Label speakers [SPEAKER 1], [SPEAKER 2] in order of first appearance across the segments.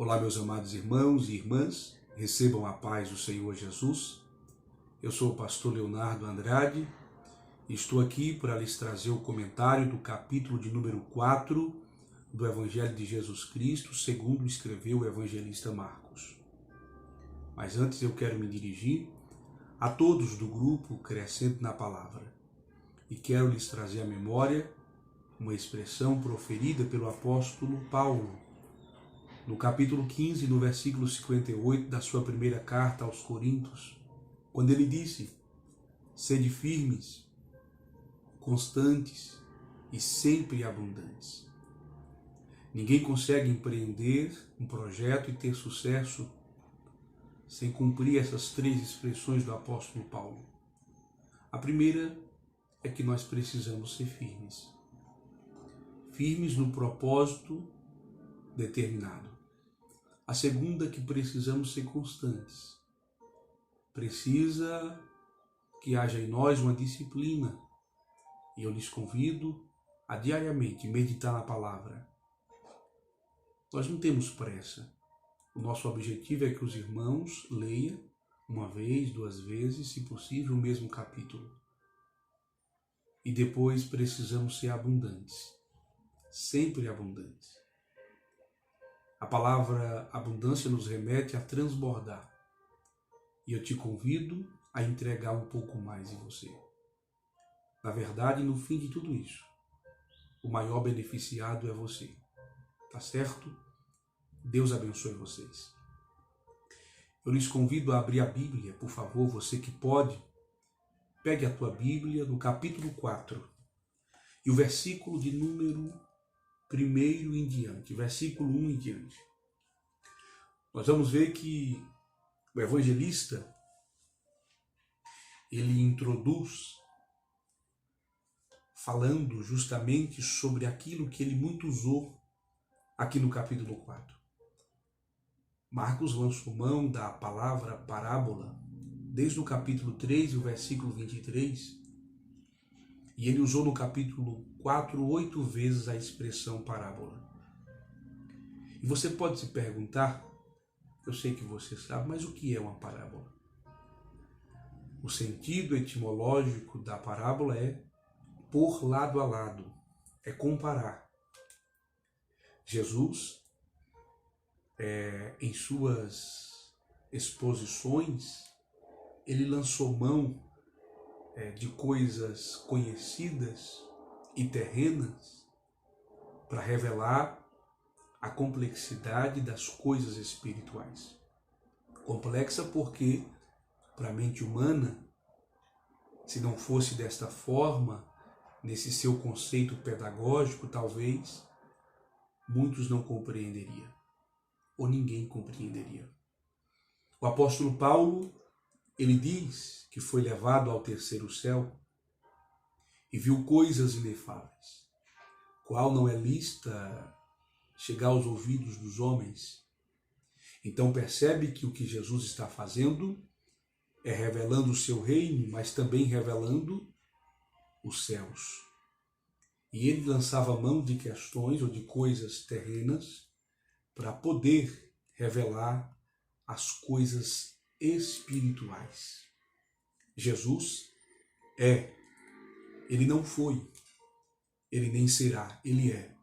[SPEAKER 1] Olá, meus amados irmãos e irmãs, recebam a paz do Senhor Jesus. Eu sou o pastor Leonardo Andrade e estou aqui para lhes trazer o comentário do capítulo de número 4 do Evangelho de Jesus Cristo, segundo escreveu o evangelista Marcos. Mas antes eu quero me dirigir a todos do grupo Crescendo na Palavra e quero lhes trazer à memória uma expressão proferida pelo apóstolo Paulo, no capítulo 15, no versículo 58 da sua primeira carta aos Coríntios, quando ele disse: sede firmes, constantes e sempre abundantes. Ninguém consegue empreender um projeto e ter sucesso sem cumprir essas três expressões do apóstolo Paulo. A primeira é que nós precisamos ser firmes. Firmes no propósito determinado. A segunda é que precisamos ser constantes. Precisa que haja em nós uma disciplina. E eu lhes convido a diariamente meditar na palavra. Nós não temos pressa. O nosso objetivo é que os irmãos leiam uma vez, duas vezes, se possível, o mesmo capítulo. E depois precisamos ser abundantes. Sempre abundantes. A palavra abundância nos remete a transbordar. E eu te convido a entregar um pouco mais em você. Na verdade, no fim de tudo isso, o maior beneficiado é você. Tá certo? Deus abençoe vocês. Eu lhes convido a abrir a Bíblia, por favor, você que pode. Pegue a tua Bíblia no capítulo 4 e o versículo de número 1 em diante, versículo 1 em diante. Nós vamos ver que o evangelista, ele introduz falando justamente sobre aquilo que ele muito usou aqui no capítulo 4. Marcos lançou mão da palavra parábola desde o capítulo 3, o versículo 23, e ele usou no capítulo 4 8 vezes a expressão parábola. E você pode se perguntar, eu sei que você sabe, mas o que é uma parábola? O sentido etimológico da parábola é pôr lado a lado, é comparar. Jesus, em suas exposições, ele lançou mão de coisas conhecidas e terrenas para revelar a complexidade das coisas espirituais. Complexa porque, para a mente humana, se não fosse desta forma, nesse seu conceito pedagógico, talvez muitos não compreenderiam, ou ninguém compreenderia. O apóstolo Paulo, ele diz que foi levado ao terceiro céu e viu coisas inefáveis, qual não é lista chegar aos ouvidos dos homens. Então percebe que o que Jesus está fazendo é revelando o seu reino, mas também revelando os céus. E ele lançava mão de questões ou de coisas terrenas para poder revelar as coisas espirituais. Jesus ele não foi, ele nem será, ele é.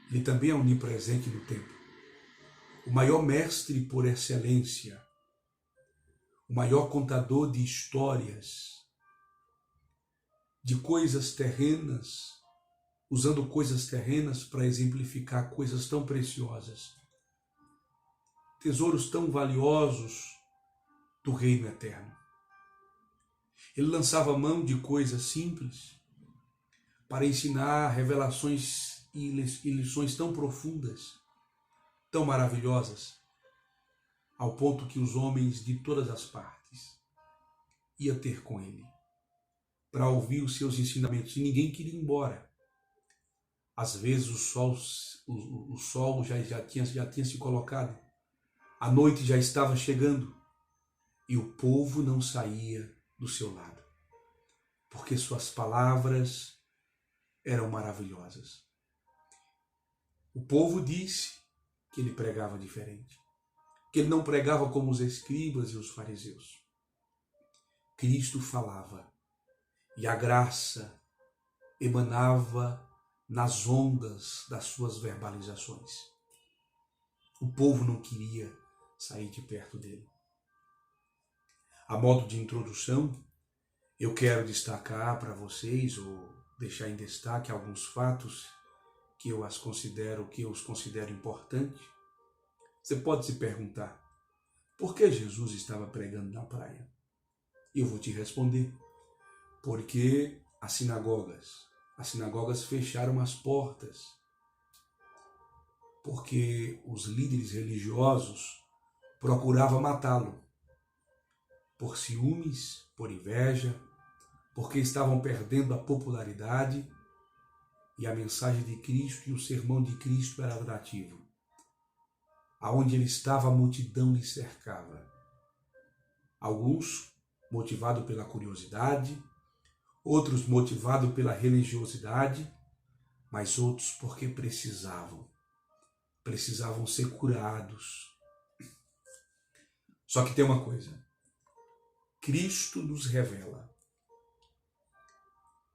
[SPEAKER 1] Ele também é onipresente no tempo. O maior mestre por excelência, o maior contador de histórias, de coisas terrenas, usando coisas terrenas para exemplificar coisas tão preciosas, tesouros tão valiosos do reino eterno. Ele lançava mão de coisas simples para ensinar revelações e lições tão profundas, tão maravilhosas, ao ponto que os homens de todas as partes iam ter com ele para ouvir os seus ensinamentos, e ninguém queria ir embora. Às vezes o sol já tinha se colocado, a noite já estava chegando e o povo não saía do seu lado, porque suas palavras eram maravilhosas. O povo disse que ele pregava diferente, que ele não pregava como os escribas e os fariseus. Cristo falava e a graça emanava nas ondas das suas verbalizações. O povo não queria sair de perto dele. A modo de introdução, eu quero destacar para vocês, ou deixar em destaque alguns fatos que eu os considero importantes. Você pode se perguntar, por que Jesus estava pregando na praia? Eu vou te responder, porque as sinagogas fecharam as portas, porque os líderes religiosos procuravam matá-lo, por ciúmes, por inveja, porque estavam perdendo a popularidade e a mensagem de Cristo e o sermão de Cristo era atrativo. Aonde ele estava, a multidão lhe cercava. Alguns motivados pela curiosidade, outros motivados pela religiosidade, mas outros porque precisavam ser curados. Só que tem uma coisa, Cristo nos revela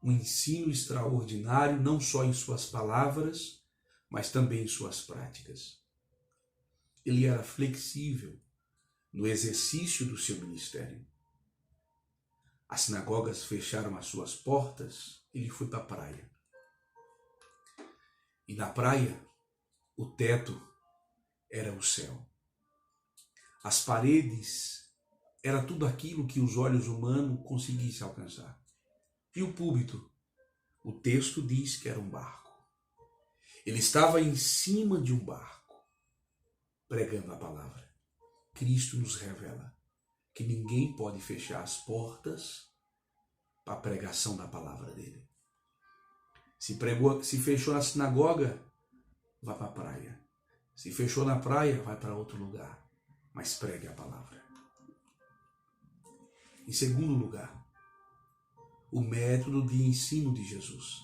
[SPEAKER 1] um ensino extraordinário, não só em suas palavras, mas também em suas práticas. Ele era flexível no exercício do seu ministério. As sinagogas fecharam as suas portas, ele foi para a praia. E na praia, o teto era o céu. As paredes era tudo aquilo que os olhos humanos conseguissem alcançar. E o púlpito? O texto diz que era um barco. Ele estava em cima de um barco, pregando a palavra. Cristo nos revela que ninguém pode fechar as portas para a pregação da palavra dele. Se fechou na sinagoga, vai para a praia. Se fechou na praia, vai para outro lugar. Mas pregue a palavra. Em segundo lugar, o método de ensino de Jesus.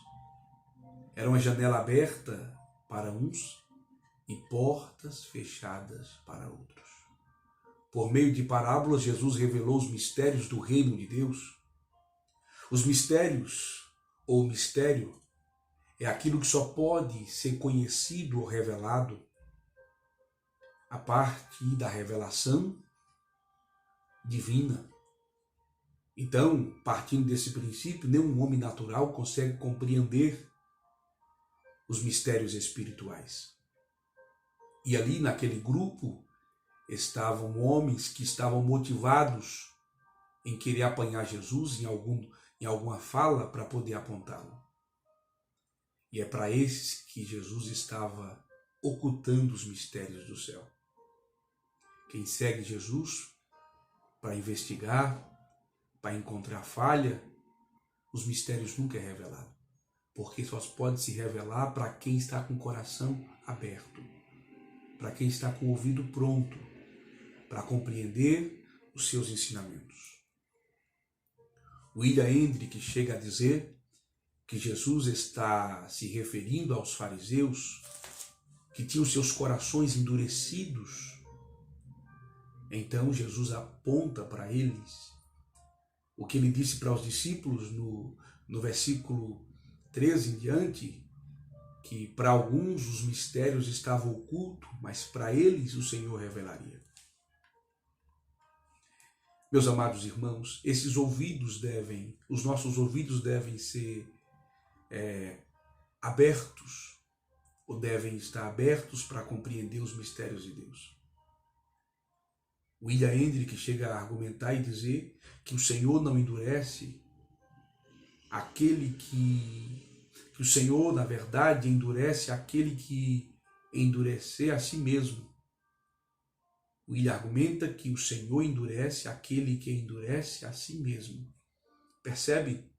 [SPEAKER 1] Era uma janela aberta para uns e portas fechadas para outros. Por meio de parábolas, Jesus revelou os mistérios do reino de Deus. Os mistérios, ou mistério, é aquilo que só pode ser conhecido ou revelado a partir da revelação divina. Então, partindo desse princípio, nenhum homem natural consegue compreender os mistérios espirituais. E ali naquele grupo estavam homens que estavam motivados em querer apanhar Jesus em alguma fala para poder apontá-lo. E é para esses que Jesus estava ocultando os mistérios do céu. Quem segue Jesus para investigar, para encontrar falha, os mistérios nunca é revelado. Porque só pode se revelar para quem está com o coração aberto, para quem está com o ouvido pronto, para compreender os seus ensinamentos. William Hendrick chega a dizer que Jesus está se referindo aos fariseus que tinham seus corações endurecidos. Então Jesus aponta para eles o que ele disse para os discípulos no versículo 13 em diante, que para alguns os mistérios estavam ocultos, mas para eles o Senhor revelaria. Meus amados irmãos, os nossos ouvidos devem ser abertos, ou devem estar abertos para compreender os mistérios de Deus. William Hendrick chega a argumentar e dizer que o Senhor não endurece que o Senhor, na verdade, endurece aquele que endurecer a si mesmo. William argumenta que o Senhor endurece aquele que endurece a si mesmo. Percebe?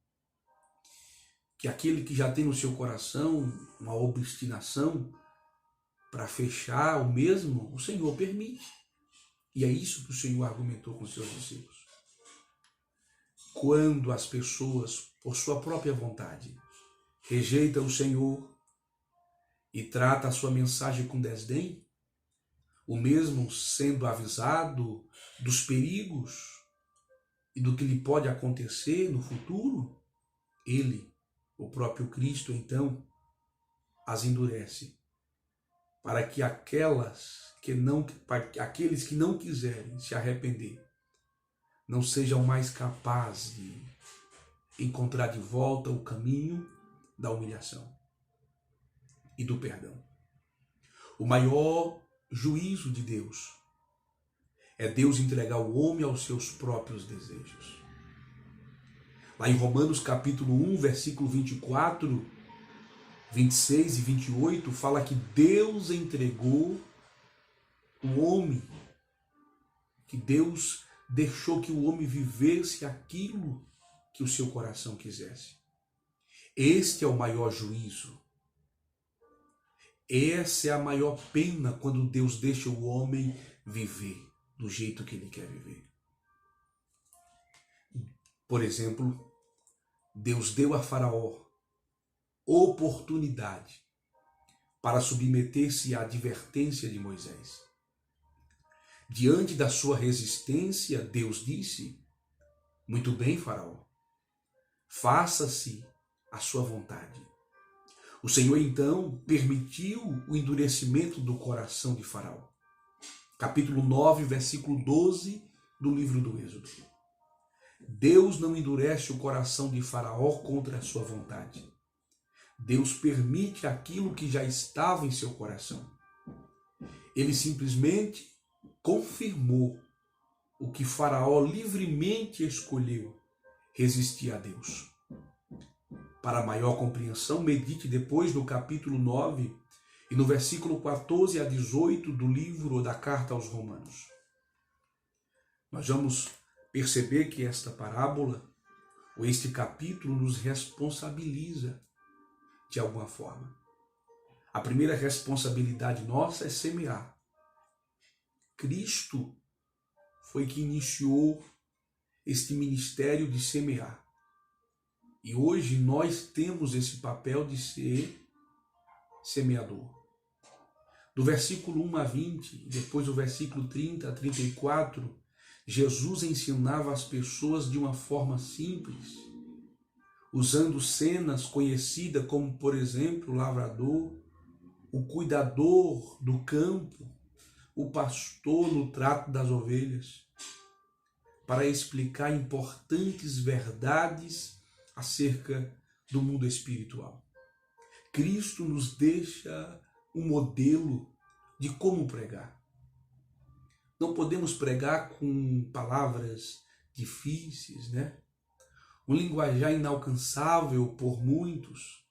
[SPEAKER 1] Que aquele que já tem no seu coração uma obstinação para fechar o mesmo, o Senhor permite. E é isso que o Senhor argumentou com seus discípulos. Quando as pessoas, por sua própria vontade, rejeitam o Senhor e tratam a sua mensagem com desdém, o mesmo sendo avisado dos perigos e do que lhe pode acontecer no futuro, ele, o próprio Cristo, então, as endurece, para que aqueles que não quiserem se arrepender não sejam mais capazes de encontrar de volta o caminho da humilhação e do perdão. O maior juízo de Deus é Deus entregar o homem aos seus próprios desejos. Lá em Romanos capítulo 1, versículo 24, 26 e 28, fala que Deus entregou o homem, que Deus deixou que o homem vivesse aquilo que o seu coração quisesse. Este é o maior juízo. Essa é a maior pena quando Deus deixa o homem viver do jeito que ele quer viver. Por exemplo, Deus deu a Faraó oportunidade para submeter-se à advertência de Moisés. Diante da sua resistência, Deus disse: muito bem, Faraó, faça-se a sua vontade. O Senhor então permitiu o endurecimento do coração de Faraó. Capítulo 9, versículo 12 do livro do Êxodo. Deus não endurece o coração de Faraó contra a sua vontade. Deus permite aquilo que já estava em seu coração. Ele simplesmente confirmou o que Faraó livremente escolheu: resistir a Deus. Para maior compreensão, medite depois no capítulo 9 e no versículo 14 a 18 do livro da Carta aos Romanos. Nós vamos perceber que esta parábola, ou este capítulo, nos responsabiliza de alguma forma. A primeira responsabilidade nossa é semear. Cristo foi que iniciou este ministério de semear. E hoje nós temos esse papel de ser semeador. Do versículo 1 a 20, depois do versículo 30 a 34, Jesus ensinava as pessoas de uma forma simples, usando cenas conhecidas como, por exemplo, o lavrador, o cuidador do campo, o pastor no trato das ovelhas, para explicar importantes verdades acerca do mundo espiritual. Cristo nos deixa um modelo de como pregar. Não podemos pregar com palavras difíceis, né? Um linguajar inalcançável por muitos.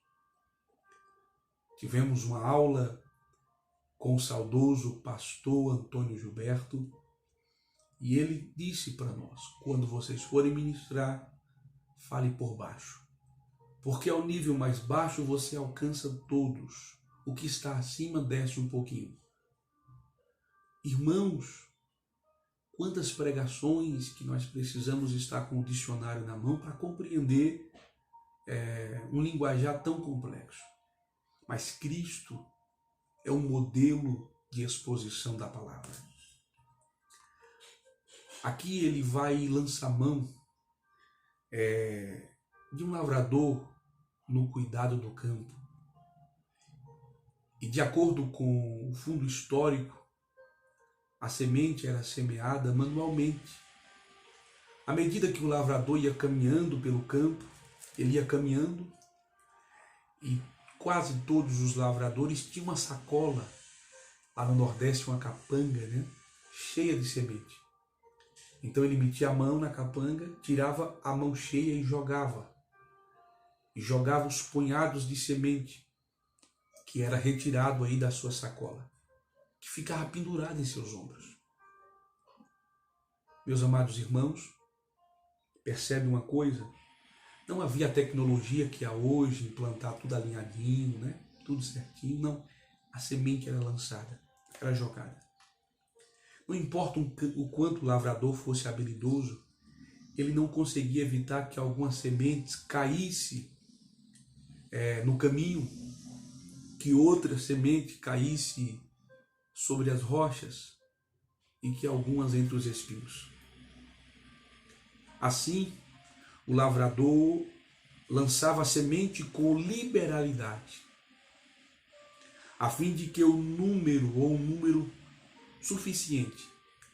[SPEAKER 1] Tivemos uma aula com o saudoso pastor Antônio Gilberto e ele disse para nós: quando vocês forem ministrar, fale por baixo, porque ao nível mais baixo você alcança todos. O que está acima desce um pouquinho. Irmãos, quantas pregações que nós precisamos estar com o dicionário na mão para compreender um linguajar tão complexo. Mas Cristo é um modelo de exposição da palavra. Aqui ele vai lançar mão de um lavrador no cuidado do campo. E de acordo com o fundo histórico, a semente era semeada manualmente. À medida que o lavrador ia caminhando pelo campo, ele ia caminhando e quase todos os lavradores tinham uma sacola, lá no Nordeste uma capanga, né, cheia de semente. Então ele metia a mão na capanga, tirava a mão cheia e jogava. E jogava os punhados de semente que era retirado aí da sua sacola, que ficava pendurado em seus ombros. Meus amados irmãos, percebe uma coisa? Não havia a tecnologia que há hoje, implantar tudo alinhadinho, né? Tudo certinho, não. A semente era lançada, era jogada. Não importa o quanto o lavrador fosse habilidoso, ele não conseguia evitar que algumas sementes caíssem no caminho, que outra semente caísse sobre as rochas e que algumas entre os espinhos. Assim, o lavrador lançava a semente com liberalidade, a fim de que um número suficiente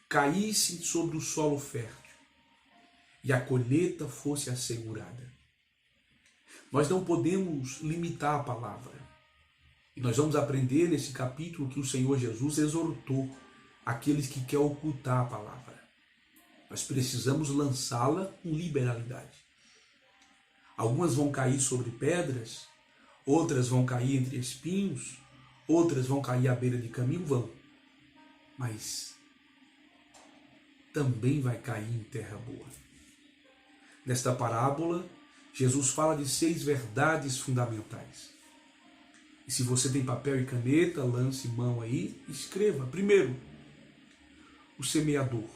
[SPEAKER 1] caísse sobre o solo fértil e a colheita fosse assegurada. Nós não podemos limitar a palavra. E nós vamos aprender nesse capítulo que o Senhor Jesus exortou aqueles que querem ocultar a palavra. Nós precisamos lançá-la com liberalidade. Algumas vão cair sobre pedras, outras vão cair entre espinhos, outras vão cair à beira de caminho, vão. Mas também vai cair em terra boa. Nesta parábola, Jesus fala de 6 verdades fundamentais. E se você tem papel e caneta, lance mão aí, escreva. Primeiro, o semeador.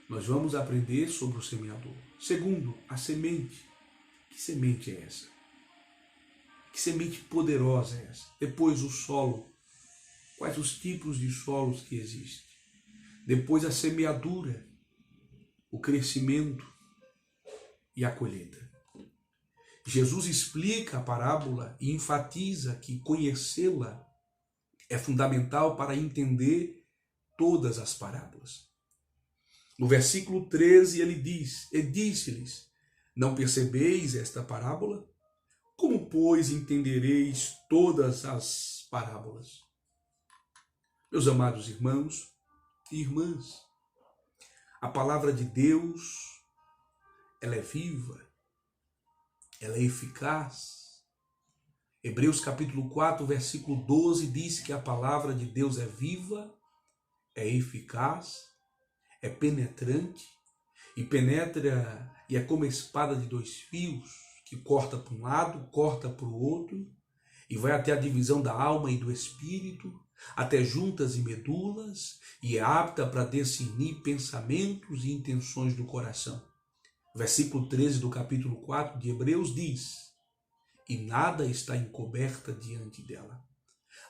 [SPEAKER 1] Nós vamos aprender sobre o semeador. Segundo, a semente. Que semente é essa? Que semente poderosa é essa? Depois, o solo. Quais os tipos de solos que existem? Depois, a semeadura, o crescimento e a colheita. Jesus explica a parábola e enfatiza que conhecê-la é fundamental para entender todas as parábolas. No versículo 13 ele diz: E disse-lhes, não percebeis esta parábola? Como, pois, entendereis todas as parábolas? Meus amados irmãos e irmãs, a palavra de Deus, ela é viva, ela é eficaz. Hebreus capítulo 4, versículo 12 diz que a palavra de Deus é viva, é eficaz, é penetrante e penetra e é como espada de 2 fios, que corta para um lado, corta para o outro e vai até a divisão da alma e do espírito, até juntas e medulas, e é apta para discernir pensamentos e intenções do coração. Versículo 13 do capítulo 4 de Hebreus diz: E nada está encoberta diante dela.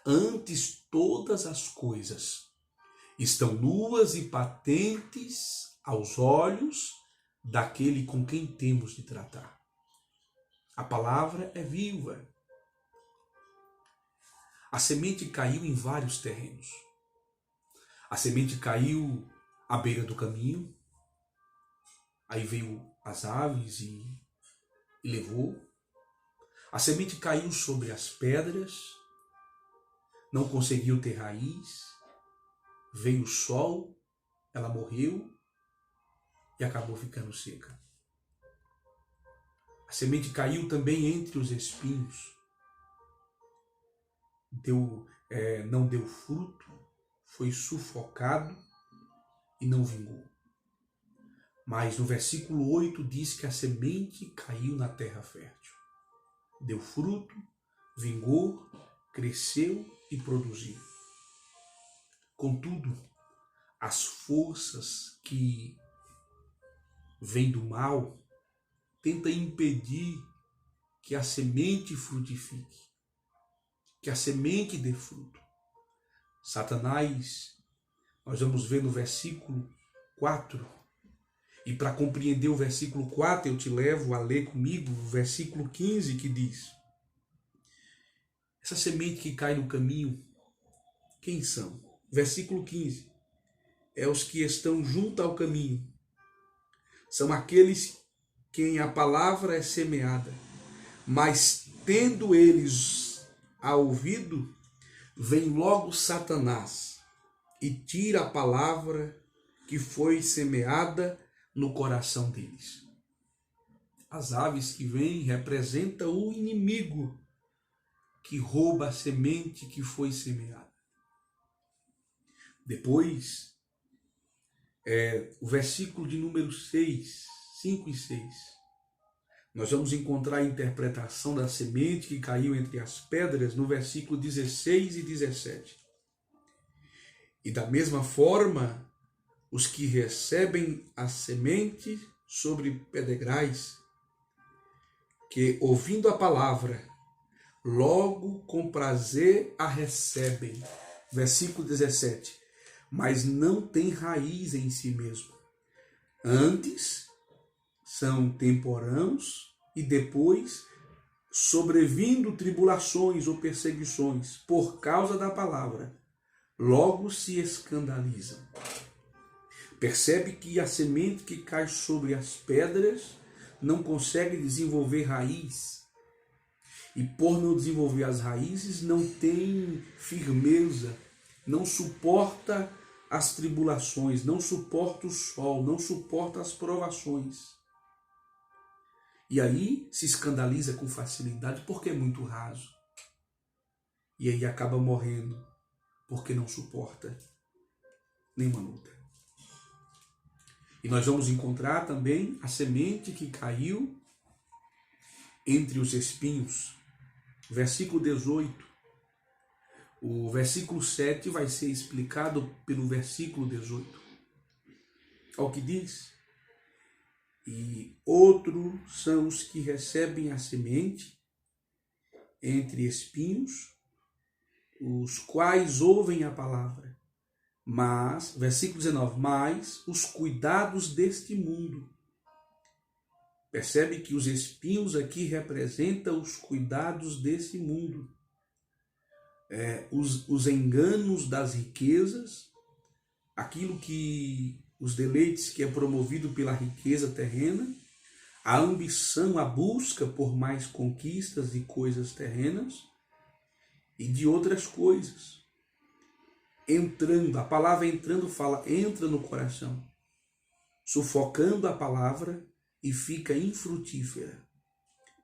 [SPEAKER 1] Antes todas as coisas estão nuas e patentes aos olhos daquele com quem temos de tratar. A palavra é viva. A semente caiu em vários terrenos. A semente caiu à beira do caminho, aí veio as aves e levou. A semente caiu sobre as pedras, não conseguiu ter raiz, veio o sol, ela morreu e acabou ficando seca. A semente caiu também entre os espinhos, não deu fruto, foi sufocado e não vingou. Mas no versículo 8 diz que a semente caiu na terra fértil. Deu fruto, vingou, cresceu e produziu. Contudo, as forças que vêm do mal tentam impedir que a semente frutifique, que a semente dê fruto. Satanás, nós vamos ver no versículo 4, e para compreender o versículo 4, eu te levo a ler comigo o versículo 15, que diz: essa semente que cai no caminho, quem são? Versículo 15, é os que estão junto ao caminho. São aqueles quem a palavra é semeada, mas tendo eles a ouvido, vem logo Satanás e tira a palavra que foi semeada no coração deles. As aves que vêm representam o inimigo que rouba a semente que foi semeada. Depois, o versículo de número 6, 5 e 6, nós vamos encontrar a interpretação da semente que caiu entre as pedras no versículo 16 e 17. E da mesma forma, os que recebem a semente sobre pedregais, que ouvindo a palavra, logo com prazer a recebem, Versículo 17. Mas não tem raiz em si mesmo. Antes são temporãos e depois, sobrevindo tribulações ou perseguições por causa da palavra, logo se escandalizam. Percebe que a semente que cai sobre as pedras não consegue desenvolver raiz. E por não desenvolver as raízes, não tem firmeza, não suporta as tribulações, não suporta o sol, não suporta as provações. E aí se escandaliza com facilidade porque é muito raso. E aí acaba morrendo porque não suporta nenhuma luta. E nós vamos encontrar também a semente que caiu entre os espinhos. Versículo 18. O versículo 7 vai ser explicado pelo versículo 18. Olha o que diz. E outros são os que recebem a semente entre espinhos, os quais ouvem a palavra. Mas, versículo 19, mas os cuidados deste mundo. Percebe que os espinhos aqui representam os cuidados desse mundo. Os enganos das riquezas, aquilo que os deleites que é promovido pela riqueza terrena, a ambição, a busca por mais conquistas e coisas terrenas e de outras coisas. Entrando, a palavra entrando fala, entra no coração, sufocando a palavra e fica infrutífera.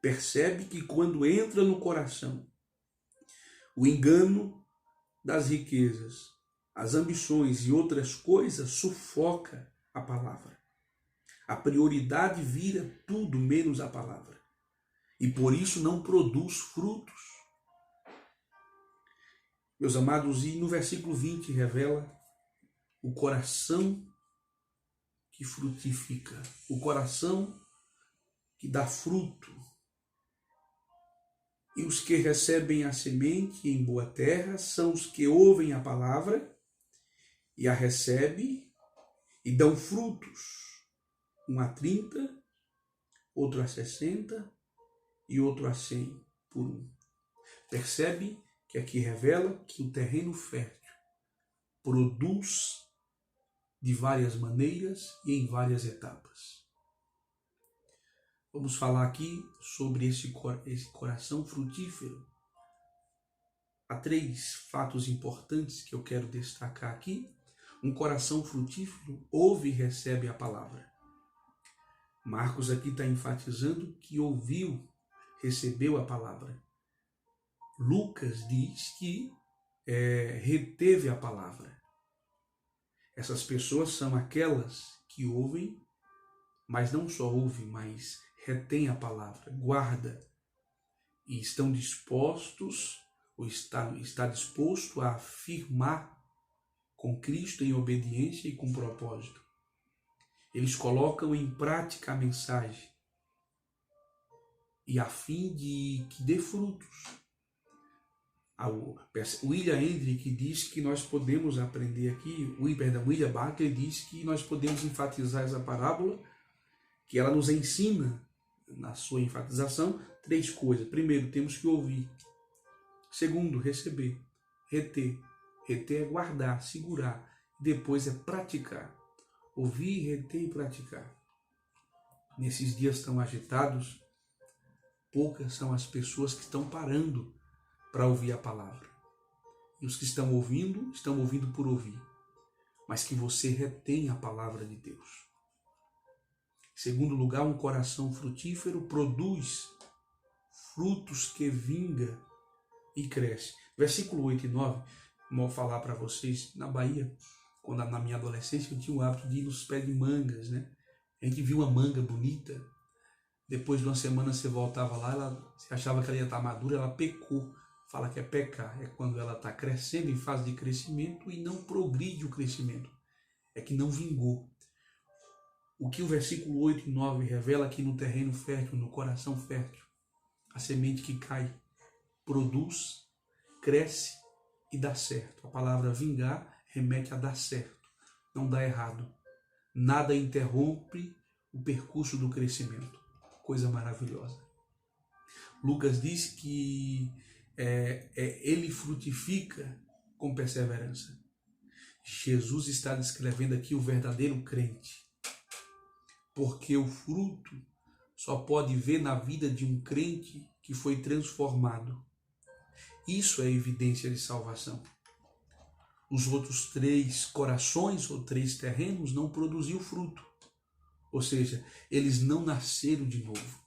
[SPEAKER 1] Percebe que quando entra no coração, o engano das riquezas, as ambições e outras coisas sufoca a palavra. A prioridade vira tudo menos a palavra. E por isso não produz frutos. Meus amados, e no versículo 20 revela o coração que frutifica, o coração que dá fruto. E os que recebem a semente em boa terra são os que ouvem a palavra e a recebem e dão frutos. Um a 30, outro a 60 e outro a 100 por um. Percebe que aqui revela que o terreno fértil produz de várias maneiras e em várias etapas. Vamos falar aqui sobre esse coração frutífero. Há 3 fatos importantes que eu quero destacar aqui. Um coração frutífero ouve e recebe a palavra. Marcos aqui está enfatizando que ouviu, recebeu a palavra. Lucas diz que reteve a palavra. Essas pessoas são aquelas que ouvem, mas não só ouvem, mas retém a palavra, guarda, e estão dispostos, ou está disposto a afirmar com Cristo em obediência e com propósito. Eles colocam em prática a mensagem, e a fim de que dê frutos. O William Hendrick diz que nós podemos aprender aqui, William Barclay diz que nós podemos enfatizar essa parábola, que ela nos ensina, na sua enfatização, 3 coisas. Primeiro, temos que ouvir. Segundo, receber. Reter. Reter é guardar, segurar. Depois é praticar. Ouvir, reter e praticar. Nesses dias tão agitados, poucas são as pessoas que estão parando para ouvir a palavra. E os que estão ouvindo por ouvir. Mas que você retém a palavra de Deus. Em segundo lugar, um coração frutífero produz frutos que vinga e cresce. Versículo 8 e 9, vou falar para vocês, na Bahia, quando na minha adolescência eu tinha o hábito de ir nos pés de mangas, né? A gente viu uma manga bonita, depois de uma semana você voltava lá, você achava que ela ia estar madura, ela pecou. Fala que é pecar, é quando ela está crescendo em fase de crescimento e não progride o crescimento, é que não vingou. O que o versículo 8 e 9 revela aqui no terreno fértil, no coração fértil, a semente que cai, produz, cresce e dá certo. A palavra vingar remete a dar certo, não dá errado. Nada interrompe o percurso do crescimento. Coisa maravilhosa. Lucas diz que ele frutifica com perseverança. Jesus está descrevendo aqui o verdadeiro crente, porque o fruto só pode ver na vida de um crente que foi transformado. Isso é evidência de salvação. Os outros 3 corações ou 3 terrenos não produziam fruto, ou seja, eles não nasceram de novo.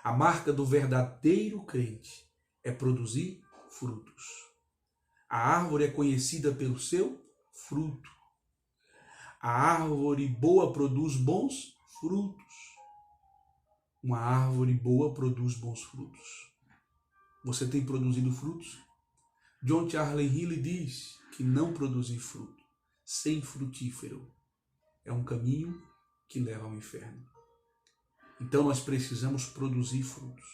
[SPEAKER 1] A marca do verdadeiro crente é produzir frutos. A árvore é conhecida pelo seu fruto. A árvore boa produz bons frutos. Uma árvore boa produz bons frutos. Você tem produzido frutos? John Charles Hill diz que não produzir fruto sem frutífero é um caminho que leva ao inferno. Então nós precisamos produzir frutos.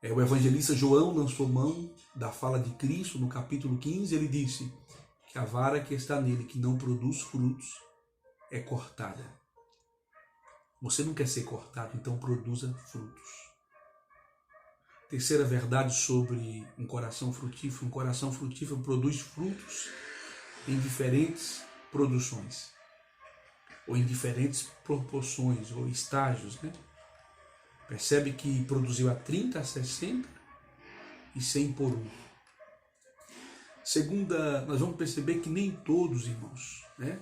[SPEAKER 1] O evangelista João lançou mão da fala de Cristo no capítulo 15. Ele disse que a vara que está nele, que não produz frutos, é cortada. Você não quer ser cortado, então produza frutos. Terceira verdade sobre um coração frutífero. Um coração frutífero produz frutos em diferentes produções, ou em diferentes proporções, ou estágios, né? Percebe que produziu a 30, a 60 e 100 por 1. Segunda, nós vamos perceber que nem todos, irmãos, né?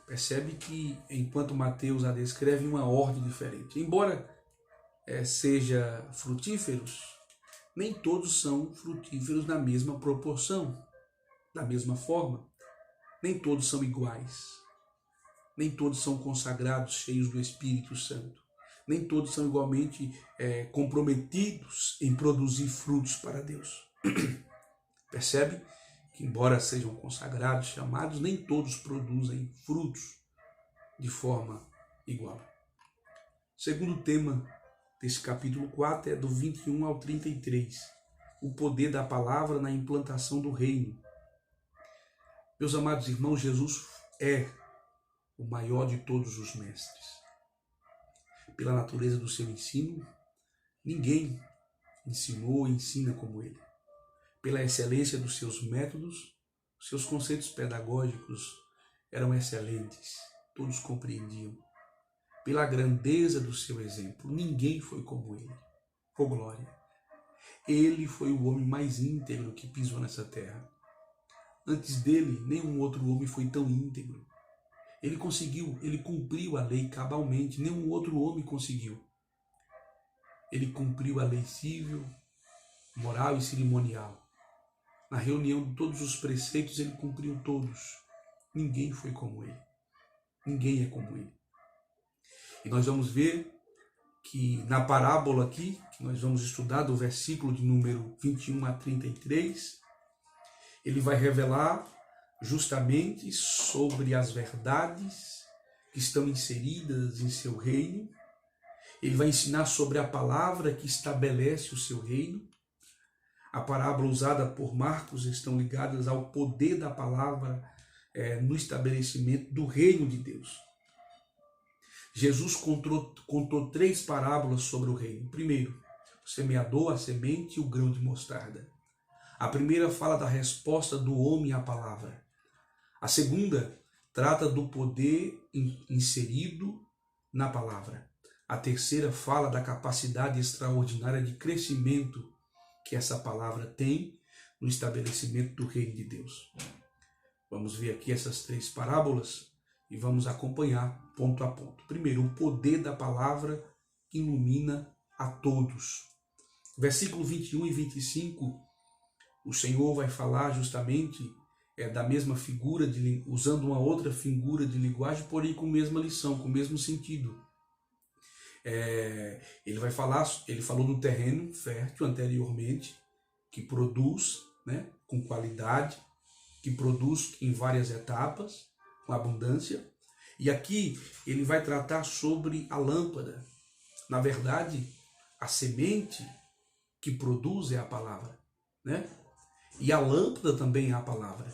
[SPEAKER 1] Percebe que, enquanto Mateus a descreve, uma ordem diferente. Embora seja frutíferos, nem todos são frutíferos na mesma proporção, da mesma forma. Nem todos são iguais. Nem todos são consagrados, cheios do Espírito Santo. Nem todos são igualmente comprometidos em produzir frutos para Deus. Percebe que, embora sejam consagrados, chamados, nem todos produzem frutos de forma igual. Segundo tema desse capítulo 4 é do 21 ao 33. O poder da palavra na implantação do reino. Meus amados irmãos, Jesus é o maior de todos os mestres. Pela natureza do seu ensino, ninguém ensinou ou ensina como ele. Pela excelência dos seus métodos, seus conceitos pedagógicos eram excelentes, todos compreendiam. Pela grandeza do seu exemplo, ninguém foi como ele. Oh glória! Ele foi o homem mais íntegro que pisou nessa terra. Antes dele, nenhum outro homem foi tão íntegro. Ele cumpriu a lei cabalmente, nenhum outro homem conseguiu. Ele cumpriu a lei civil, moral e cerimonial. Na reunião de todos os preceitos, ele cumpriu todos. Ninguém foi como ele. Ninguém é como ele. E nós vamos ver que na parábola aqui, que nós vamos estudar do versículo de número 21 a 33, ele vai revelar justamente sobre as verdades que estão inseridas em seu reino. Ele vai ensinar sobre a palavra que estabelece o seu reino. A parábola usada por Marcos estão ligadas ao poder da palavra no estabelecimento do reino de Deus. Jesus contou 3 parábolas sobre o reino. Primeiro, o semeador, a semente e o grão de mostarda. A primeira fala da resposta do homem à palavra. A segunda trata do poder inserido na palavra. A terceira fala da capacidade extraordinária de crescimento que essa palavra tem no estabelecimento do reino de Deus. Vamos ver aqui essas 3 parábolas e vamos acompanhar ponto a ponto. Primeiro, o poder da palavra ilumina a todos. Versículo 21 e 25, o Senhor vai falar justamente da mesma figura, usando uma outra figura de linguagem, porém com a mesma lição, com o mesmo sentido. Ele falou do terreno fértil anteriormente, que produz, né, com qualidade, que produz em várias etapas, com abundância. E aqui ele vai tratar sobre a lâmpada. Na verdade, a semente que produz é a palavra, né? E a lâmpada também é a palavra.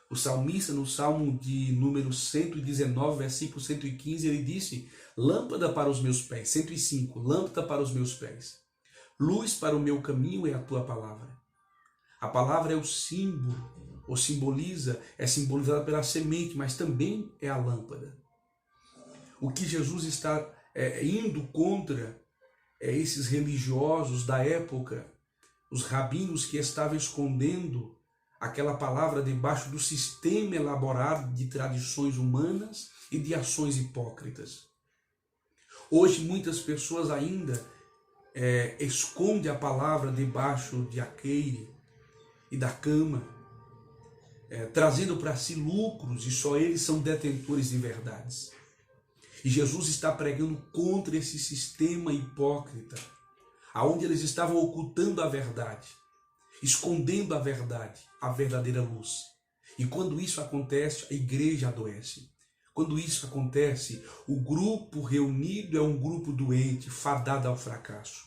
[SPEAKER 1] O salmista, no Salmo de número 119, versículo 115, ele disse: lâmpada para os meus pés. 105, lâmpada para os meus pés. Luz para o meu caminho é a tua palavra. A palavra é o símbolo, ou simboliza, é simbolizada pela semente, mas também é a lâmpada. O que Jesus está indo contra esses religiosos da época, os rabinos que estavam escondendo aquela palavra debaixo do sistema elaborado de tradições humanas e de ações hipócritas. Hoje muitas pessoas ainda escondem a palavra debaixo de aqueire e da cama, trazendo para si lucros, e só eles são detentores de verdades. E Jesus está pregando contra esse sistema hipócrita, aonde eles estavam ocultando a verdade, escondendo a verdade, a verdadeira luz. E quando isso acontece, a igreja adoece. Quando isso acontece, o grupo reunido é um grupo doente, fadado ao fracasso.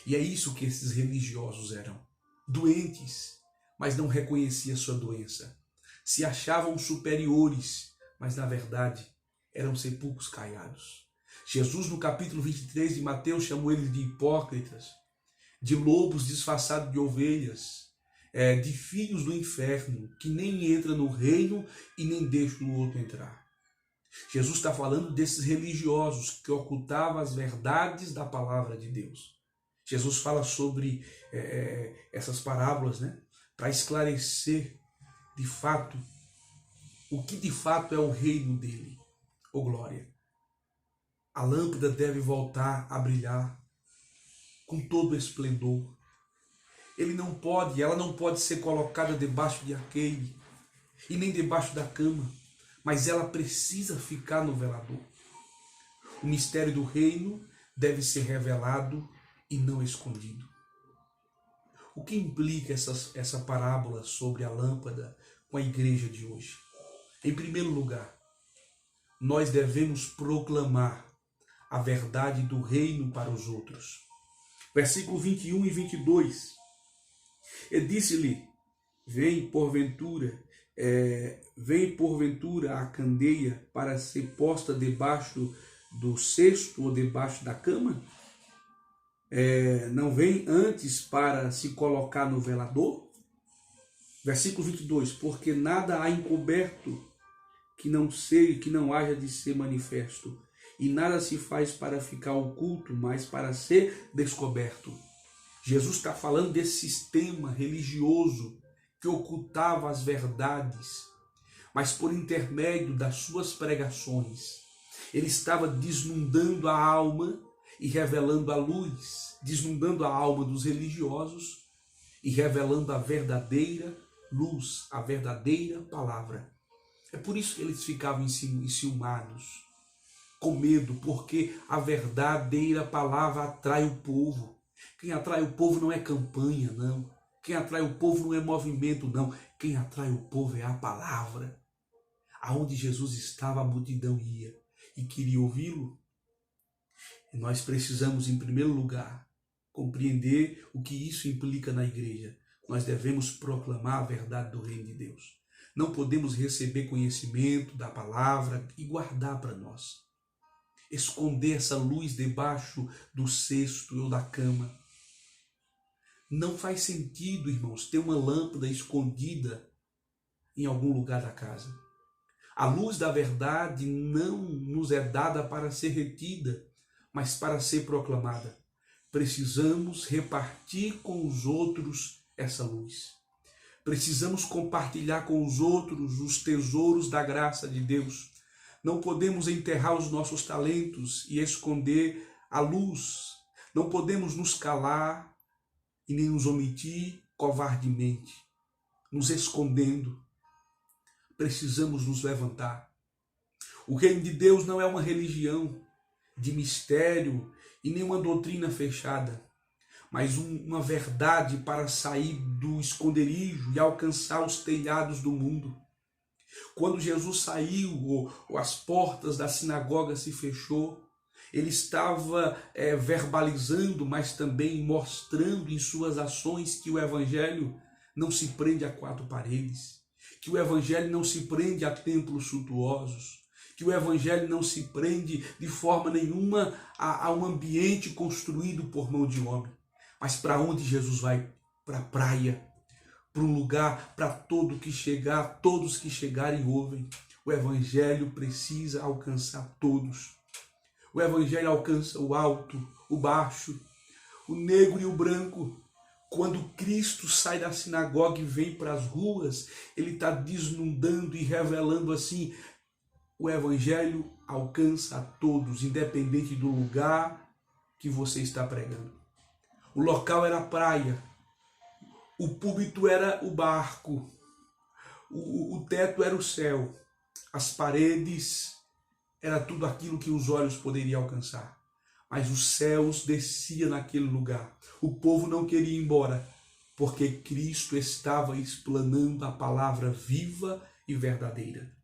[SPEAKER 1] E é isso que esses religiosos eram. Doentes, mas não reconheciam sua doença. Se achavam superiores, mas na verdade eram sepulcros caiados. Jesus, no capítulo 23 de Mateus, chamou eles de hipócritas, de lobos disfarçados de ovelhas, de filhos do inferno, que nem entra no reino e nem deixa o outro entrar. Jesus está falando desses religiosos que ocultavam as verdades da palavra de Deus. Jesus fala sobre essas parábolas, para esclarecer de fato o que de fato é o reino dele. Ô glória! A lâmpada deve voltar a brilhar com todo o esplendor. Ela não pode ser colocada debaixo de aqueire e nem debaixo da cama, mas ela precisa ficar no velador. O mistério do reino deve ser revelado e não escondido. O que implica essa parábola sobre a lâmpada com a igreja de hoje? Em primeiro lugar, nós devemos proclamar a verdade do reino para os outros. Versículo 21 e 22. E disse-lhe: vem porventura a candeia para ser posta debaixo do cesto ou debaixo da cama? Não vem antes para se colocar no velador? Versículo 22. Porque nada há encoberto que não haja de ser manifesto, e nada se faz para ficar oculto, mas para ser descoberto. Jesus está falando desse sistema religioso que ocultava as verdades, mas por intermédio das suas pregações, ele estava desnudando a alma e revelando a luz, desnudando a alma dos religiosos e revelando a verdadeira luz, a verdadeira palavra. É por isso que eles ficavam enciumados, com medo, porque a verdadeira palavra atrai o povo. Quem atrai o povo não é campanha, não. Quem atrai o povo não é movimento, não. Quem atrai o povo é a palavra. Aonde Jesus estava, a multidão ia e queria ouvi-lo. E nós precisamos, em primeiro lugar, compreender o que isso implica na igreja. Nós devemos proclamar a verdade do reino de Deus. Não podemos receber conhecimento da palavra e guardar para nós. Esconder essa luz debaixo do cesto ou da cama. Não faz sentido, irmãos, ter uma lâmpada escondida em algum lugar da casa. A luz da verdade não nos é dada para ser retida, mas para ser proclamada. Precisamos repartir com os outros essa luz. Precisamos compartilhar com os outros os tesouros da graça de Deus. Não podemos enterrar os nossos talentos e esconder a luz. Não podemos nos calar e nem nos omitir covardemente, nos escondendo. Precisamos nos levantar. O reino de Deus não é uma religião de mistério e nem uma doutrina fechada, mas uma verdade para sair do esconderijo e alcançar os telhados do mundo. Quando Jesus saiu, as portas da sinagoga se fechou, ele estava verbalizando, mas também mostrando em suas ações que o evangelho não se prende a quatro paredes, que o evangelho não se prende a templos suntuosos, que o evangelho não se prende de forma nenhuma a um ambiente construído por mão de homem. Mas para onde Jesus vai? Para a praia, para um lugar para todos que chegarem ouvem. O evangelho precisa alcançar todos. O evangelho alcança o alto, o baixo, o negro e o branco. Quando Cristo sai da sinagoga e vem para as ruas, ele está desnudando e revelando assim: o evangelho alcança a todos, independente do lugar que você está pregando. O local era a praia, o púlpito era o barco, o teto era o céu, as paredes era tudo aquilo que os olhos poderiam alcançar. Mas os céus desciam naquele lugar. O povo não queria ir embora, porque Cristo estava explanando a palavra viva e verdadeira.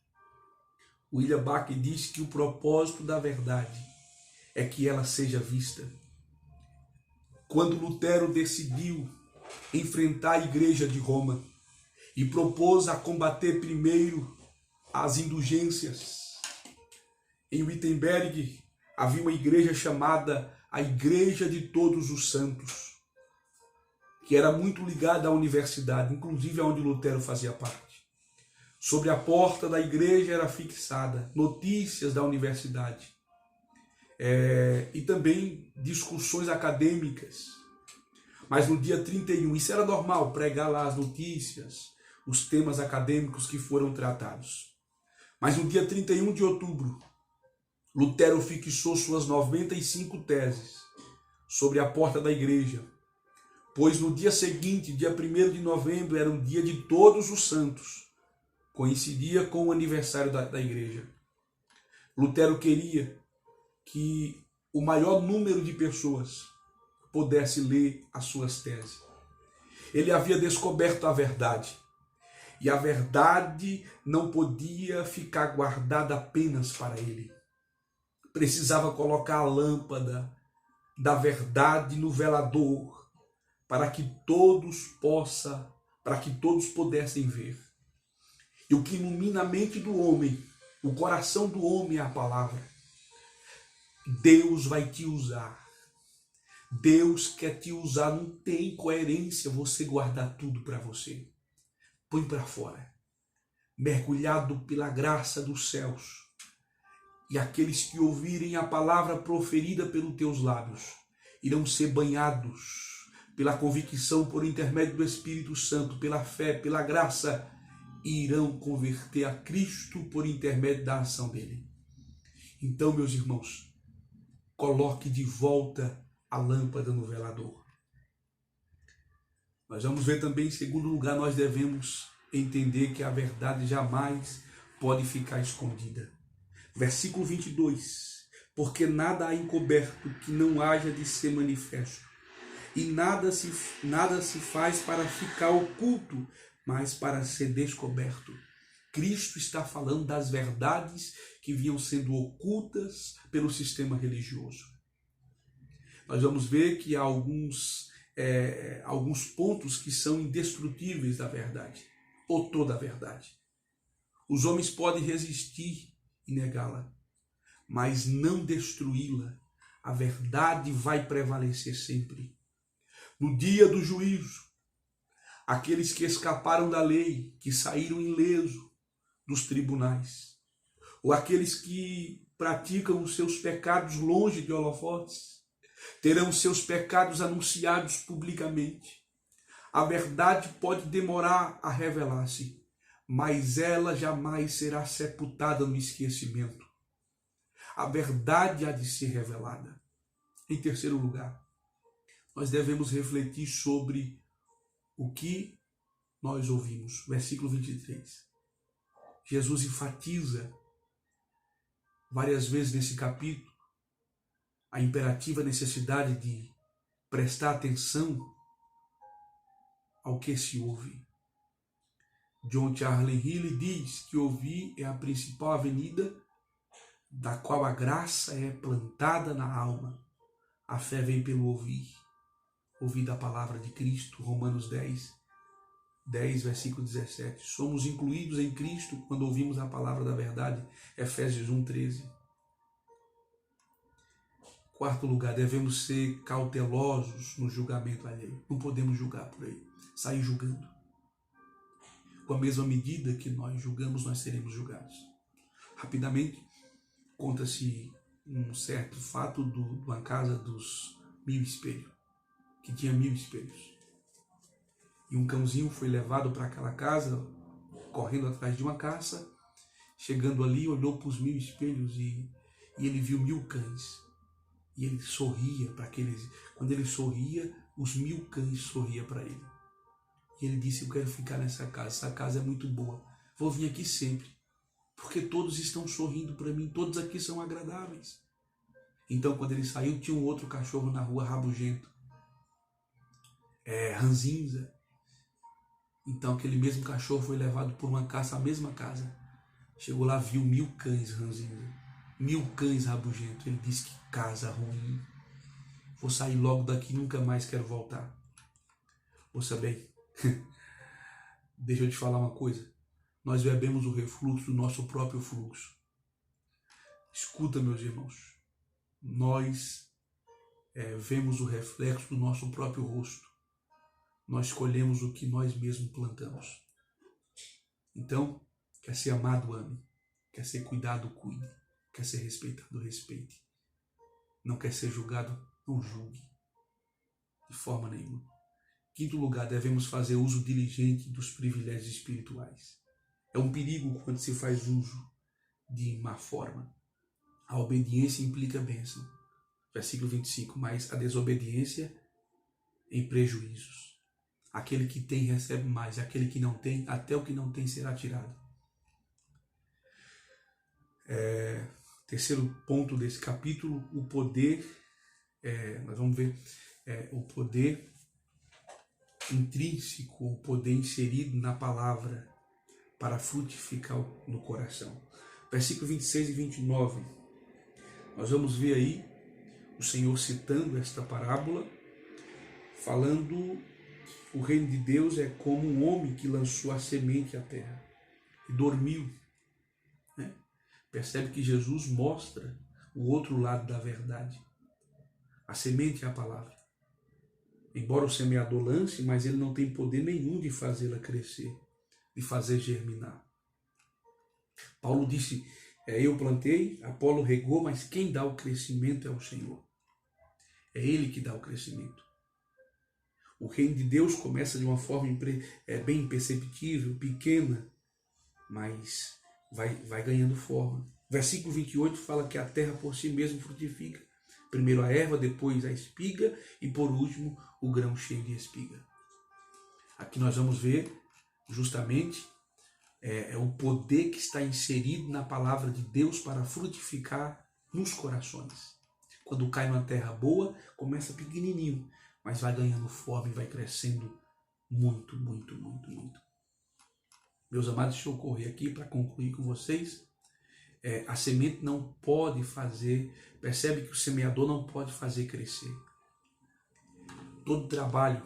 [SPEAKER 1] William Bach diz que o propósito da verdade é que ela seja vista. Quando Lutero decidiu enfrentar a Igreja de Roma e propôs a combater primeiro as indulgências, em Wittenberg havia uma igreja chamada a Igreja de Todos os Santos, que era muito ligada à universidade, inclusive onde Lutero fazia parte. Sobre a porta da igreja era fixada notícias da universidade e também discussões acadêmicas. Mas no dia 31, isso era normal, pregar lá as notícias, os temas acadêmicos que foram tratados. Mas no dia 31 de outubro, Lutero fixou suas 95 teses sobre a porta da igreja, pois no dia seguinte, dia 1º de novembro, era o dia de todos os santos, coincidia com o aniversário da igreja. Lutero queria que o maior número de pessoas pudesse ler as suas teses. Ele havia descoberto a verdade, e a verdade não podia ficar guardada apenas para ele. Precisava colocar a lâmpada da verdade no velador, para que todos pudessem ver. E o que ilumina a mente do homem, o coração do homem é a palavra. Deus vai te usar. Deus quer te usar. Não tem coerência você guardar tudo para você. Põe para fora. Mergulhado pela graça dos céus. E aqueles que ouvirem a palavra proferida pelos teus lábios irão ser banhados pela convicção por intermédio do Espírito Santo, pela fé, pela graça, e irão converter a Cristo por intermédio da ação dele. Então, meus irmãos, coloque de volta a lâmpada no velador. Nós vamos ver também, em segundo lugar, nós devemos entender que a verdade jamais pode ficar escondida. Versículo 22. Porque nada há encoberto que não haja de ser manifesto, e nada se faz para ficar oculto, mas para ser descoberto. Cristo está falando das verdades que vinham sendo ocultas pelo sistema religioso. Nós vamos ver que há alguns pontos que são indestrutíveis da verdade, ou toda a verdade. Os homens podem resistir e negá-la, mas não destruí-la. A verdade vai prevalecer sempre. No dia do juízo, aqueles que escaparam da lei, que saíram ileso dos tribunais, ou aqueles que praticam os seus pecados longe de holofotes, terão seus pecados anunciados publicamente. A verdade pode demorar a revelar-se, mas ela jamais será sepultada no esquecimento. A verdade há de ser revelada. Em terceiro lugar, nós devemos refletir sobre o que nós ouvimos. Versículo 23. Jesus enfatiza várias vezes nesse capítulo a imperativa necessidade de prestar atenção ao que se ouve. John Charles Hill diz que ouvir é a principal avenida da qual a graça é plantada na alma. A fé vem pelo ouvir da palavra de Cristo, Romanos 10, 10, versículo 17. Somos incluídos em Cristo quando ouvimos a palavra da verdade. Efésios 1, 13. Quarto lugar, devemos ser cautelosos no julgamento alheio. Não podemos julgar por aí, sair julgando. Com a mesma medida que nós julgamos, nós seremos julgados. Rapidamente, conta-se um certo fato de uma casa dos 1000 espelhos, que tinha 1000 espelhos. E um cãozinho foi levado para aquela casa, correndo atrás de uma caça. Chegando ali, olhou para os 1000 espelhos e ele viu 1000 cães. E ele sorria para aqueles. Quando ele sorria, os 1000 cães sorriam para ele. E ele disse: eu quero ficar nessa casa, essa casa é muito boa. Vou vir aqui sempre, porque todos estão sorrindo para mim, todos aqui são agradáveis. Então, quando ele saiu, tinha um outro cachorro na rua, rabugento, ranzinza. Então, aquele mesmo cachorro foi levado por uma caça à mesma casa. Chegou lá, viu 1000 cães ranzinza, 1000 cães rabugentos. Ele disse: que casa ruim, vou sair logo daqui, nunca mais quero voltar. Ouça bem, deixa eu te falar uma coisa. Nós bebemos o refluxo do nosso próprio fluxo. Escuta, meus irmãos, nós vemos o reflexo do nosso próprio rosto. Nós colhemos o que nós mesmos plantamos. Então, quer ser amado, ame. Quer ser cuidado, cuide. Quer ser respeitado, respeite. Não quer ser julgado, não julgue. De forma nenhuma. Quinto lugar, devemos fazer uso diligente dos privilégios espirituais. É um perigo quando se faz uso de má forma. A obediência implica bênção. Versículo 25. Mas a desobediência em prejuízos. Aquele que tem recebe mais. Aquele que não tem, até o que não tem será tirado. Terceiro ponto desse capítulo, o poder. Nós vamos ver o poder intrínseco, o poder inserido na palavra para frutificar no coração. Versículo 26 e 29. Nós vamos ver aí o Senhor citando esta parábola, falando: o reino de Deus é como um homem que lançou a semente à terra e dormiu. Percebe que Jesus mostra o outro lado da verdade. A semente é a palavra. Embora o semeador lance, mas ele não tem poder nenhum de fazê-la crescer, de fazer germinar. Paulo disse: eu plantei, Apolo regou, mas quem dá o crescimento é o Senhor. É Ele que dá o crescimento. O reino de Deus começa de uma forma bem imperceptível, pequena, mas vai ganhando forma. Versículo 28 fala que a terra por si mesma frutifica. Primeiro a erva, depois a espiga e por último o grão cheio de espiga. Aqui nós vamos ver justamente o poder que está inserido na palavra de Deus para frutificar nos corações. Quando cai numa terra boa, começa pequenininho, mas vai ganhando forma e vai crescendo muito, muito, muito, muito. Meus amados, deixa eu correr aqui para concluir com vocês. A semente não pode fazer, percebe que o semeador não pode fazer crescer. Todo trabalho,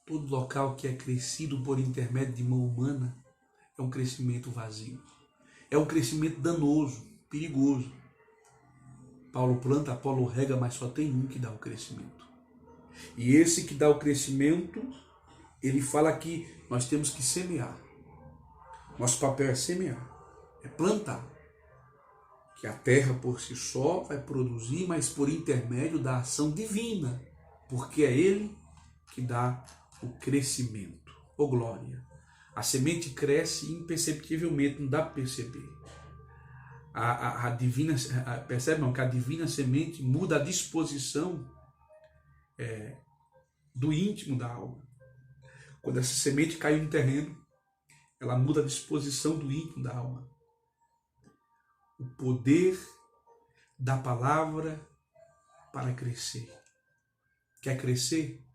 [SPEAKER 1] todo local que é crescido por intermédio de mão humana é um crescimento vazio. É um crescimento danoso, perigoso. Paulo planta, Apolo rega, mas só tem um que dá o crescimento. E esse que dá o crescimento, ele fala que nós temos que semear. Nosso papel é semear, é plantar. Que a terra por si só vai produzir, mas por intermédio da ação divina. Porque é Ele que dá o crescimento. Ô glória! A semente cresce imperceptivelmente, não dá para perceber. Percebe não? Que a divina semente muda a disposição do íntimo da alma. Quando essa semente cai no terreno, ela muda a disposição do íntimo da alma. O poder da palavra para crescer. Quer crescer?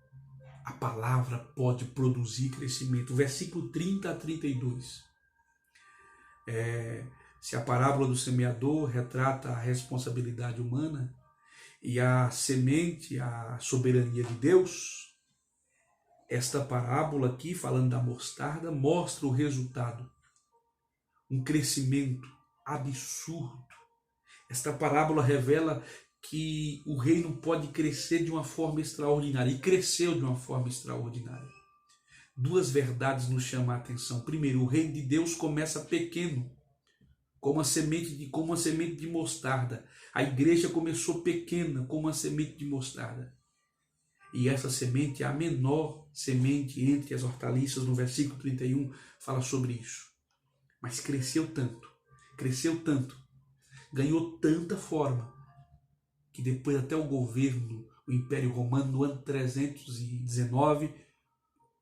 [SPEAKER 1] A palavra pode produzir crescimento. Versículo 30 a 32. Se a parábola do semeador retrata a responsabilidade humana e a semente, a soberania de Deus, Esta parábola aqui, falando da mostarda, mostra o resultado. Um crescimento absurdo. Esta parábola revela que o reino pode crescer de uma forma extraordinária, e cresceu de uma forma extraordinária. Duas verdades nos chamam a atenção. Primeiro, o reino de Deus começa pequeno, como uma semente de mostarda. A igreja começou pequena, como uma semente de mostarda. E essa semente é a menor semente entre as hortaliças. No versículo 31 fala sobre isso. Mas cresceu tanto, ganhou tanta forma, que depois até o governo, o Império Romano, no ano 319,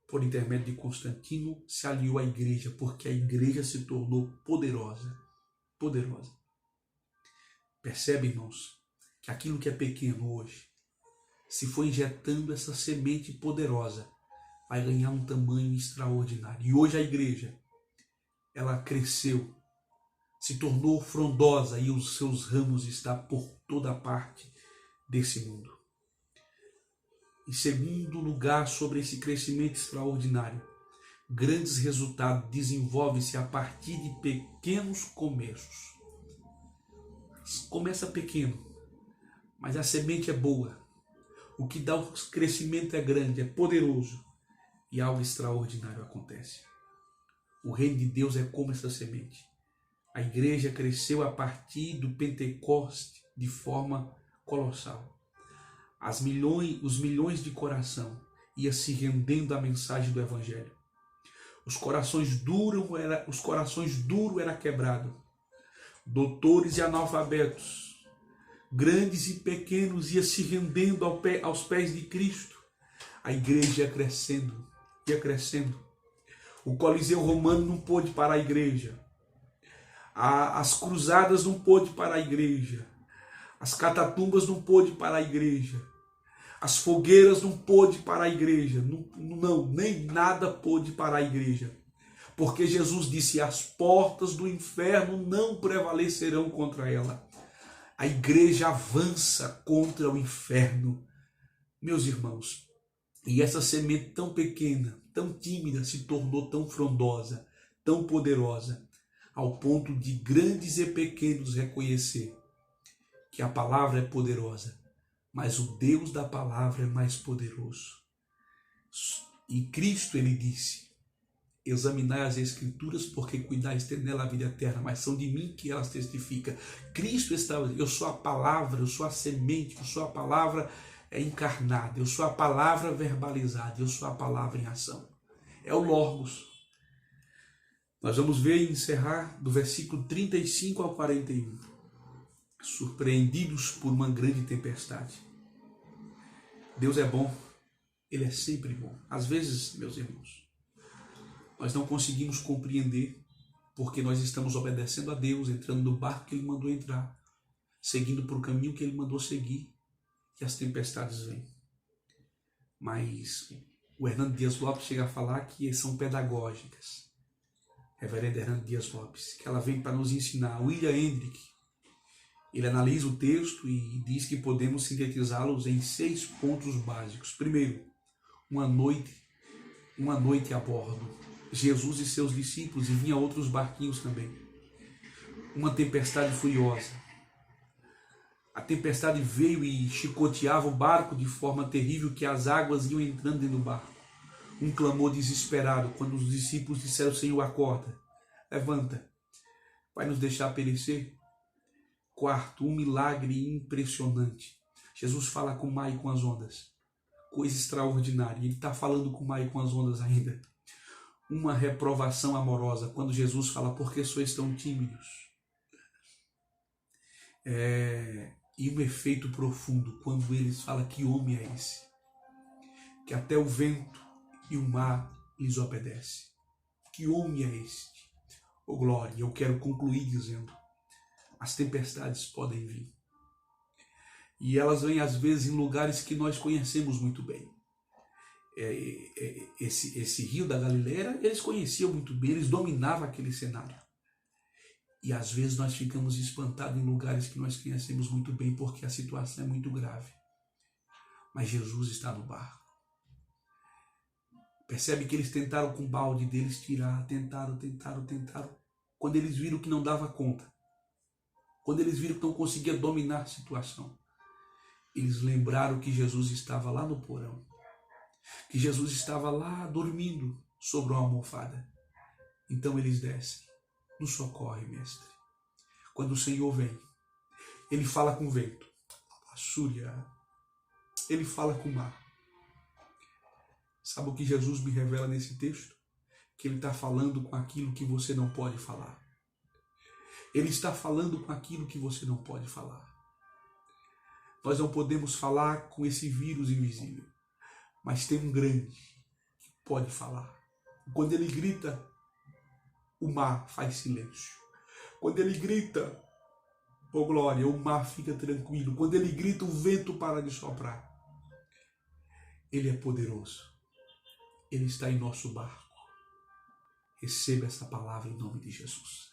[SPEAKER 1] por intermédio de Constantino, se aliou à igreja, porque a igreja se tornou poderosa. Poderosa. Percebe, irmãos, que aquilo que é pequeno hoje, se for injetando essa semente poderosa, vai ganhar um tamanho extraordinário. E hoje a igreja, ela cresceu, se tornou frondosa e os seus ramos estão por toda parte desse mundo. Em segundo lugar, sobre esse crescimento extraordinário, grandes resultados desenvolvem-se a partir de pequenos começos. Começa pequeno, mas a semente é boa. O que dá o crescimento é grande, é poderoso, e algo extraordinário acontece. O reino de Deus é como essa semente. A igreja cresceu a partir do Pentecoste de forma colossal. Os milhões de coração iam se rendendo à mensagem do Evangelho. Os corações duros eram quebrados. Doutores e analfabetos, grandes e pequenos, iam se rendendo aos pés de Cristo. A igreja ia crescendo. O Coliseu Romano não pôde parar a igreja. As cruzadas não pôde parar a igreja. As catatumbas não pôde parar a igreja. As fogueiras não pôde parar a igreja. Não, nem nada pôde parar a igreja. Porque Jesus disse: as portas do inferno não prevalecerão contra ela. A igreja avança contra o inferno. Meus irmãos, e essa semente tão pequena, tão tímida, se tornou tão frondosa, tão poderosa, ao ponto de grandes e pequenos reconhecer que a palavra é poderosa, mas o Deus da palavra é mais poderoso. E Cristo, ele disse: examinai as Escrituras, porque cuidais ter nela a vida eterna, mas são de mim que elas testificam. Cristo está, eu sou a palavra, eu sou a semente, eu sou a palavra encarnada, eu sou a palavra verbalizada, eu sou a palavra em ação. É o Logos. Nós vamos ver e encerrar do versículo 35 ao 41. Surpreendidos por uma grande tempestade. Deus é bom, ele é sempre bom. Às vezes, meus irmãos, nós não conseguimos compreender porque nós estamos obedecendo a Deus, entrando no barco que ele mandou entrar, seguindo por o caminho que ele mandou seguir, e as tempestades vêm. Mas o Hernando Dias Lopes chega a falar que são pedagógicas. Reverendo Hernando Dias Lopes, que ela vem para nos ensinar. William Hendrick, ele analisa o texto e diz que podemos sintetizá-los em 6 pontos básicos. Primeiro, uma noite a bordo. Jesus e seus discípulos, e vinha outros barquinhos também. Uma tempestade furiosa. A tempestade veio e chicoteava o barco de forma terrível, que as águas iam entrando dentro do barco. Um clamor desesperado, quando os discípulos disseram: Senhor, acorda, levanta, vai nos deixar perecer? Quarto, um milagre impressionante. Jesus fala com o mar e com as ondas. Coisa extraordinária. Ele está falando com o mar e com as ondas ainda. Uma reprovação amorosa, quando Jesus fala: por que sois tão tímidos? E um efeito profundo, quando eles falam: que homem é esse? Que até o vento e o mar lhes obedece. Que homem é este? Oh glória, eu quero concluir dizendo: as tempestades podem vir. E elas vêm às vezes em lugares que nós conhecemos muito bem. Esse rio da Galileia, eles conheciam muito bem, eles dominavam aquele cenário. E às vezes nós ficamos espantados em lugares que nós conhecemos muito bem, porque a situação é muito grave. Mas Jesus está no barco. Percebe que eles tentaram com o balde deles tirar, tentaram. Quando eles viram que não dava conta, quando eles viram que não conseguia dominar a situação, eles lembraram que Jesus estava lá no porão, que Jesus estava lá dormindo sobre uma almofada. Então eles descem. Nos socorre, mestre. Quando o Senhor vem, ele fala com o vento, a súria, ele fala com o mar. Sabe o que Jesus me revela nesse texto? Que ele está falando com aquilo que você não pode falar. Ele está falando com aquilo que você não pode falar. Nós não podemos falar com esse vírus invisível, mas tem um grande que pode falar. Quando ele grita, o mar faz silêncio. Quando ele grita, oh glória, o mar fica tranquilo. Quando ele grita, o vento para de soprar. Ele é poderoso. Ele está em nosso barco. Receba essa palavra em nome de Jesus.